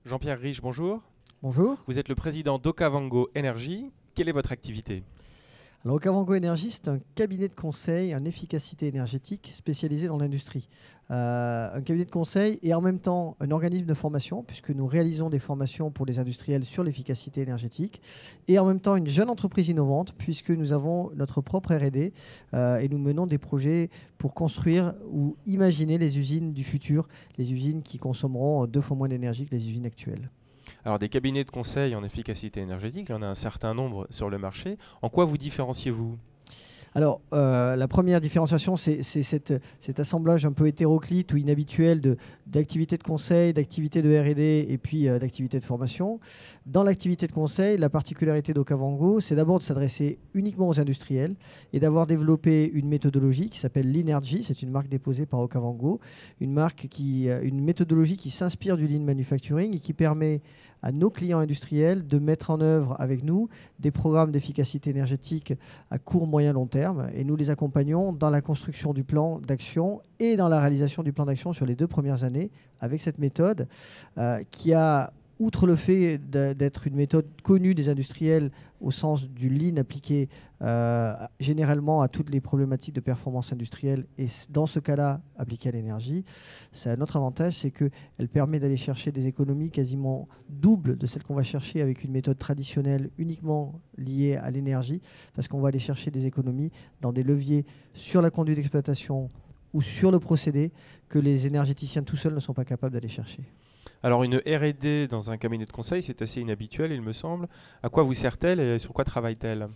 Jean-Pierre Riche, bonjour. Bonjour. Vous êtes le président d'Okavango Energy. Quelle est votre activité? Alors, Ocavango Energy, c'est un cabinet de conseil en efficacité énergétique spécialisé dans l'industrie. Un cabinet de conseil et en même temps un organisme de formation, puisque nous réalisons des formations pour les industriels sur l'efficacité énergétique, et en même temps une jeune entreprise innovante, puisque nous avons notre propre R&D et nous menons des projets pour construire ou imaginer les usines du futur, les usines qui consommeront 2 fois moins d'énergie que les usines actuelles. Alors, des cabinets de conseil en efficacité énergétique, il y en a un certain nombre sur le marché. En quoi vous différenciez-vous? Alors, la première différenciation, c'est cet assemblage un peu hétéroclite ou inhabituel d'activités de conseil, d'activités de R&D et puis d'activités de formation. Dans l'activité de conseil, la particularité d'Okavango, c'est d'abord de s'adresser uniquement aux industriels et d'avoir développé une méthodologie qui s'appelle l'Energy. C'est une marque déposée par Okavango, une méthodologie qui s'inspire du lean manufacturing et qui permet à nos clients industriels de mettre en œuvre avec nous des programmes d'efficacité énergétique à court, moyen, long terme. Et nous les accompagnons dans la construction du plan d'action et dans la réalisation du plan d'action sur les 2 premières années avec cette méthode qui a, outre le fait d'être une méthode connue des industriels au sens du lean appliqué généralement à toutes les problématiques de performance industrielle et dans ce cas-là appliqué à l'énergie, c'est un autre avantage, c'est qu'elle permet d'aller chercher des économies quasiment doubles de celles qu'on va chercher avec une méthode traditionnelle uniquement liée à l'énergie, parce qu'on va aller chercher des économies dans des leviers sur la conduite d'exploitation ou sur le procédé que les énergéticiens tout seuls ne sont pas capables d'aller chercher. Alors, une R&D dans un cabinet de conseil, c'est assez inhabituel, il me semble. À quoi vous sert-elle et sur quoi travaille-t-elle?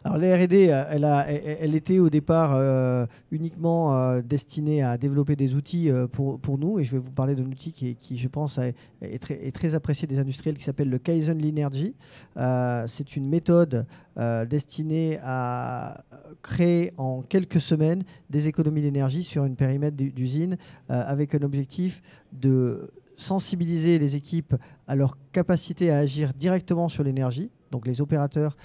Alors, la R&D, elle était au départ uniquement destinée à développer des outils pour nous. Et je vais vous parler d'un outil qui, je pense, est très apprécié des industriels, qui s'appelle le Kaizen Linergy. C'est une méthode destinée à créer en quelques semaines des économies d'énergie sur une périmètre d'usine avec un objectif de sensibiliser les équipes à leur capacité à agir directement sur l'énergie. Donc les opérateurs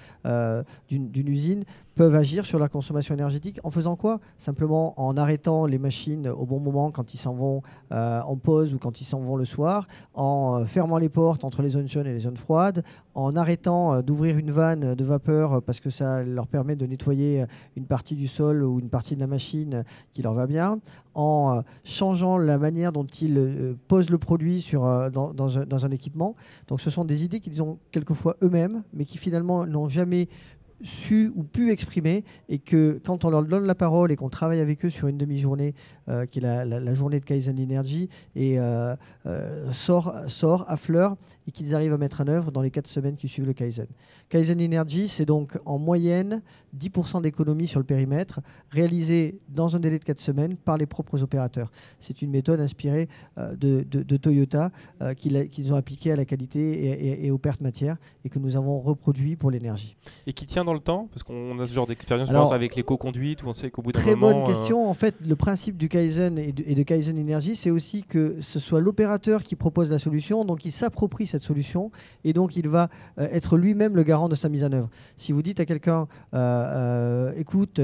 d'une usine peuvent agir sur la consommation énergétique en faisant quoi? Simplement en arrêtant les machines au bon moment quand ils s'en vont en pause ou quand ils s'en vont le soir, en fermant les portes entre les zones chaudes et les zones froides, en arrêtant d'ouvrir une vanne de vapeur parce que ça leur permet de nettoyer une partie du sol ou une partie de la machine qui leur va bien, en changeant la manière dont ils posent le produit dans un équipement. Donc ce sont des idées qu'ils ont quelquefois eux-mêmes, mais qui finalement n'ont jamais su ou pu exprimer, et que quand on leur donne la parole et qu'on travaille avec eux sur une demi-journée qui est la journée de Kaizen Energy et sort à fleur, et qu'ils arrivent à mettre en œuvre dans les 4 semaines qui suivent le Kaizen. Kaizen Energy, c'est donc en moyenne 10% d'économie sur le périmètre réalisée dans un délai de 4 semaines par les propres opérateurs. C'est une méthode inspirée de Toyota qu'ils ont appliquée à la qualité et aux pertes matières et que nous avons reproduit pour l'énergie. Et qui tient dans le temps? Parce qu'on a ce genre d'expérience avec l'éco-conduite où on sait qu'au bout d'un moment... Très bonne question. En fait, le principe du Kaizen et de Kaizen Energy, c'est aussi que ce soit l'opérateur qui propose la solution, donc il s'approprie cette solution et donc il va être lui-même le garant de sa mise en œuvre. Si vous dites à quelqu'un, écoute,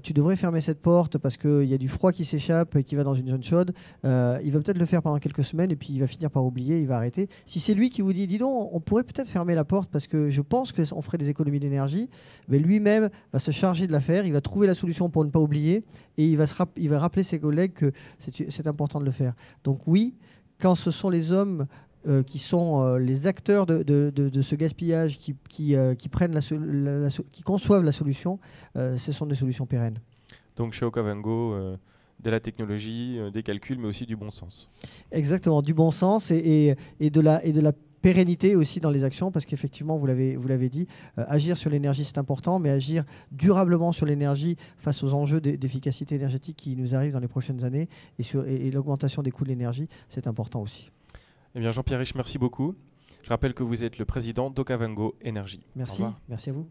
tu devrais fermer cette porte parce qu'il y a du froid qui s'échappe et qui va dans une zone chaude, il va peut-être le faire pendant quelques semaines et puis il va finir par oublier, il va arrêter. Si c'est lui qui vous dit, dis donc, on pourrait peut-être fermer la porte parce que je pense qu'on ferait des économies d'énergie, mais lui-même va se charger de l'affaire, il va trouver la solution pour ne pas oublier et il va rappeler ses collègues que c'est important de le faire. Donc oui, quand ce sont les hommes qui sont les acteurs de ce gaspillage, qui conçoivent la solution, ce sont des solutions pérennes. Donc chez Okavango, de la technologie, des calculs, mais aussi du bon sens. Exactement, du bon sens et de la pérennité aussi dans les actions, parce qu'effectivement, vous l'avez dit, agir sur l'énergie, c'est important, mais agir durablement sur l'énergie face aux enjeux d'efficacité énergétique qui nous arrivent dans les prochaines années et l'augmentation des coûts de l'énergie, c'est important aussi. Eh bien, Jean-Pierre Riche, merci beaucoup. Je rappelle que vous êtes le président d'Okavango Energy. Merci, merci à vous.